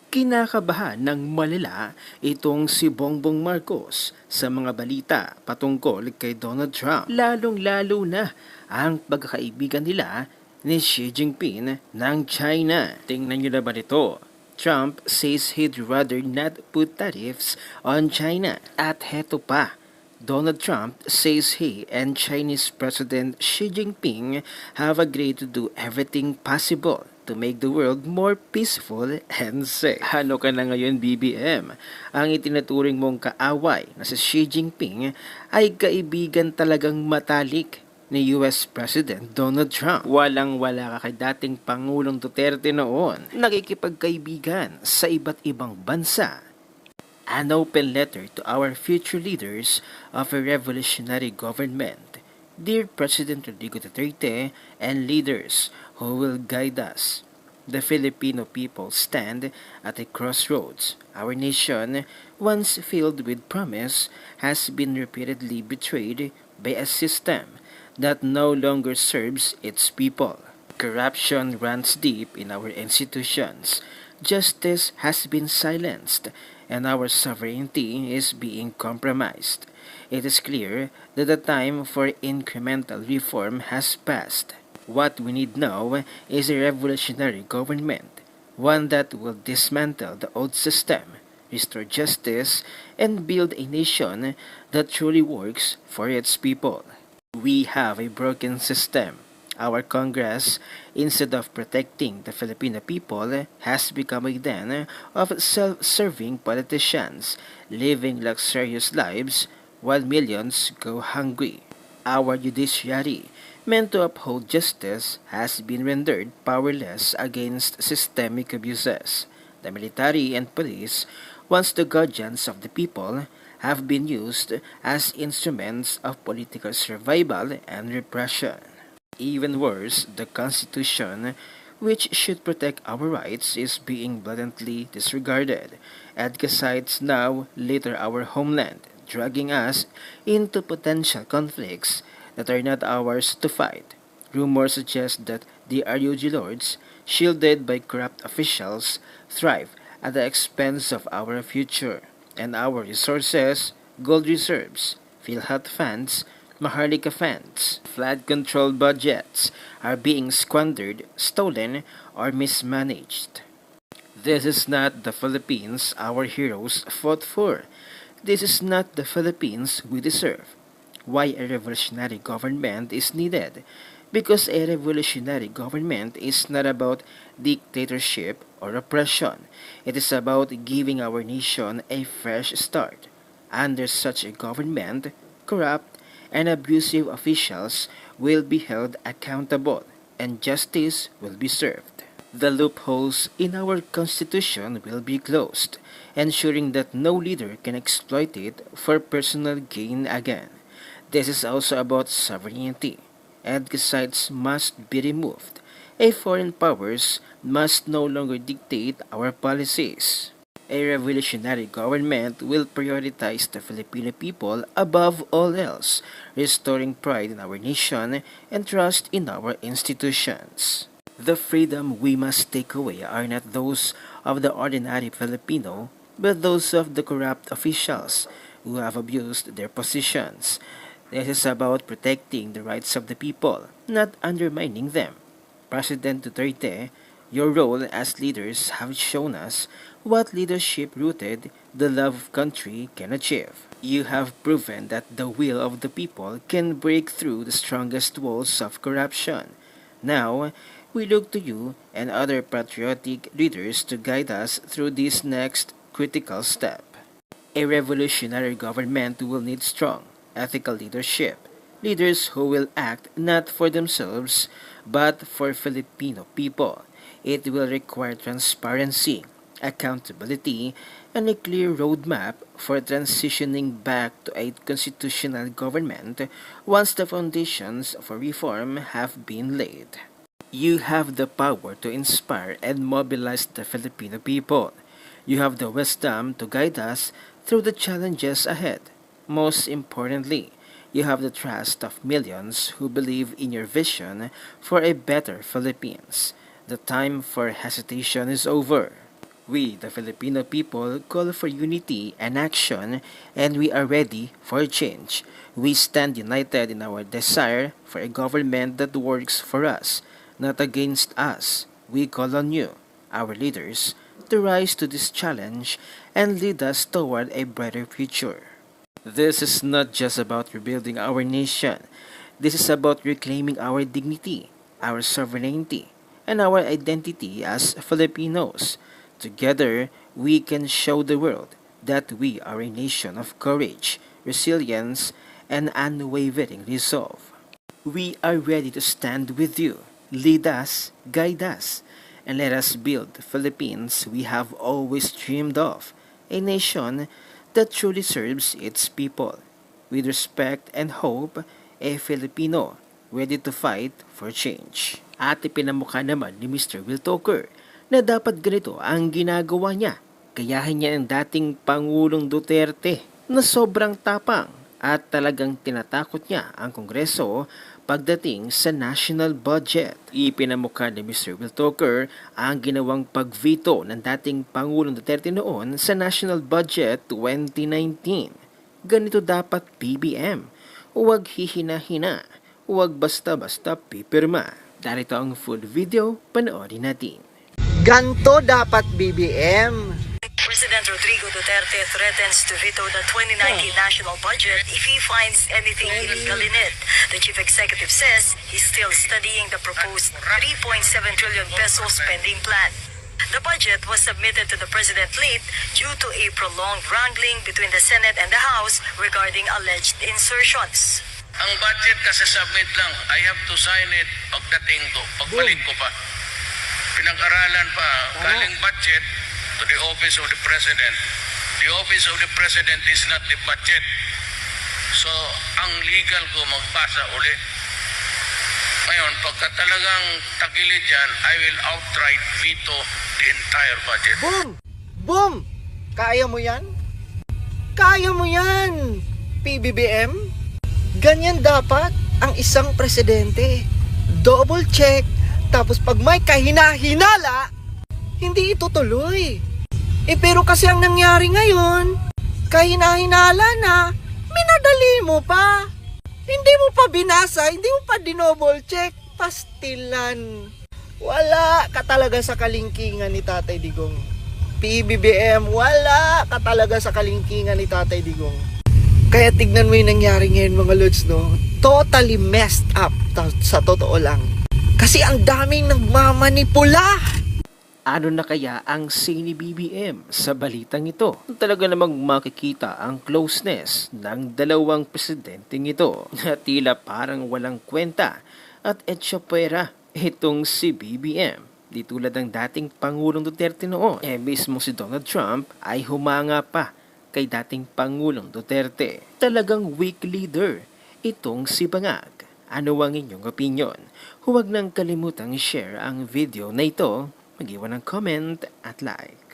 Kinakabahan ng malala itong si Bongbong Marcos sa mga balita patungkol kay Donald Trump, lalong-lalo na ang pagkakaibigan nila ni Xi Jinping ng China. Tingnan nyo na ba ito? Trump says he'd rather not put tariffs on China. At heto pa, Donald Trump says he and Chinese President Xi Jinping have agreed to do everything possible to make the world more peaceful and safe. Ano ka na ngayon, BBM? Ang itinuturing mong kaaway na si Xi Jinping ay kaibigan talagang matalik ni US President Donald Trump. Walang-wala ka kay dating Pangulong Duterte noon. Nakikipagkaibigan sa iba't ibang bansa. An open letter to our future leaders of a revolutionary government. Dear President Rodrigo Duterte and leaders who will guide us, the Filipino people stand at a crossroads. Our nation, once filled with promise, has been repeatedly betrayed by a system that no longer serves its people. Corruption runs deep in our institutions. Justice has been silenced, and our sovereignty is being compromised. It is clear that the time for incremental reform has passed. What we need now is a revolutionary government, one that will dismantle the old system, restore justice, and build a nation that truly works for its people. We have a broken system. Our Congress, instead of protecting the Filipino people, has become a den of self-serving politicians living luxurious lives while millions go hungry. Our judiciary, meant to uphold justice, has been rendered powerless against systemic abuses. The military and police, once the guardians of the people, have been used as instruments of political survival and repression. Even worse, the Constitution, which should protect our rights, is being blatantly disregarded. EDCA sites now litter our homeland, dragging us into potential conflicts that are not ours to fight. Rumors suggest that the ROG lords, shielded by corrupt officials, thrive at the expense of our future and our resources, gold reserves, PhilHealth funds, Maharlika funds, flood control budgets are being squandered, stolen, or mismanaged. This is not the Philippines our heroes fought for. This is not the Philippines we deserve. Why a revolutionary government is needed? Because a revolutionary government is not about dictatorship or oppression. It is about giving our nation a fresh start. Under such a government, corrupt and abusive officials will be held accountable and justice will be served. The loopholes in our Constitution will be closed, ensuring that no leader can exploit it for personal gain again. This is also about sovereignty. EDCA sites must be removed. Foreign powers must no longer dictate our policies. A revolutionary government will prioritize the Filipino people above all else, restoring pride in our nation and trust in our institutions. The freedom we must take away are not those of the ordinary Filipino, but those of the corrupt officials who have abused their positions. This is about protecting the rights of the people, not undermining them. President Duterte, your role as leaders have shown us what leadership-rooted the love of country can achieve. You have proven that the will of the people can break through the strongest walls of corruption. Now, we look to you and other patriotic leaders to guide us through this next critical step. A revolutionary government will need strong, ethical leadership. Leaders who will act not for themselves, but for Filipino people. It will require transparency, accountability, and a clear roadmap for transitioning back to a constitutional government once the foundations for reform have been laid. You have the power to inspire and mobilize the Filipino people. You have the wisdom to guide us through the challenges ahead. Most importantly, you have the trust of millions who believe in your vision for a better Philippines. The time for hesitation is over. We, the Filipino people, call for unity and action, and we are ready for change. We stand united in our desire for a government that works for us, not against us. We call on you, our leaders, to rise to this challenge and lead us toward a brighter future. This is not just about rebuilding our nation. This is about reclaiming our dignity, our sovereignty, and our identity as Filipinos. Together, we can show the world that we are a nation of courage, resilience, and unwavering resolve. We are ready to stand with you, lead us, guide us, and let us build the Philippines we have always dreamed of, a nation that truly serves its people. With respect and hope, a Filipino ready to fight for change. At ipinamukha naman ni Mr. Wiltoker na dapat ganito ang ginagawa niya. Gayahin niya ang dating Pangulong Duterte na sobrang tapang at talagang tinatakot niya ang Kongreso pagdating sa national budget. Ipinamukha ni Mr. Wiltoker ang ginawang pag-veto ng dating Pangulong Duterte noon sa National Budget 2019. Ganito dapat BBM. Huwag hihina-hina. Huwag basta-basta pipirma. Darito ang full video, panoorin natin. Ganto dapat BBM. President Rodrigo Duterte threatens to veto the 2019 national budget if he finds anything illegal in it. The chief executive says he's still studying the proposed 3.7 trillion peso spending plan. The budget was submitted to the president late due to a prolonged wrangling between the Senate and the House regarding alleged insertions. Ang budget kasi submit lang, I have to sign it pagdating ko, pagbalik ko pa. Pinag-aralan pa, galing budget to the office of the president. The office of the president is not the budget. So, ang legal ko magbasa uli. Ngayon, pagka talagang tagilid yan, I will outright veto the entire budget. Boom! Boom! Kaya mo yan? Kaya mo yan! PBBM? Ganyan dapat ang isang presidente. Double check. Tapos pag may kahina-hinala, hindi itutuloy. Pero kasi ang nangyari ngayon, kahina-hinala na, minadali mo pa. Hindi mo pa binasa, hindi mo pa dinouble check. Pastilan. Wala ka talaga sa kalingkingan ni Tatay Digong. PBBM, wala ka talaga sa kalingkingan ni Tatay Digong. Kaya tignan mo yung nangyari ngayon mga lods, no? Totally messed up sa totoo lang. Kasi ang daming nagmamanipula. Ano na kaya ang say ni BBM sa balitang ito? Talaga namang makikita ang closeness ng dalawang presidenteng ito na tila parang walang kwenta at etsyopera itong si BBM. Di tulad ng dating Pangulong Duterte noon, mismo si Donald Trump ay humanga pa kay dating Pangulong Duterte. Talagang weak leader itong si Bangag. Ano ang inyong opinion? Huwag nang kalimutang i-share ang video na ito, mag-iwan ng comment at like.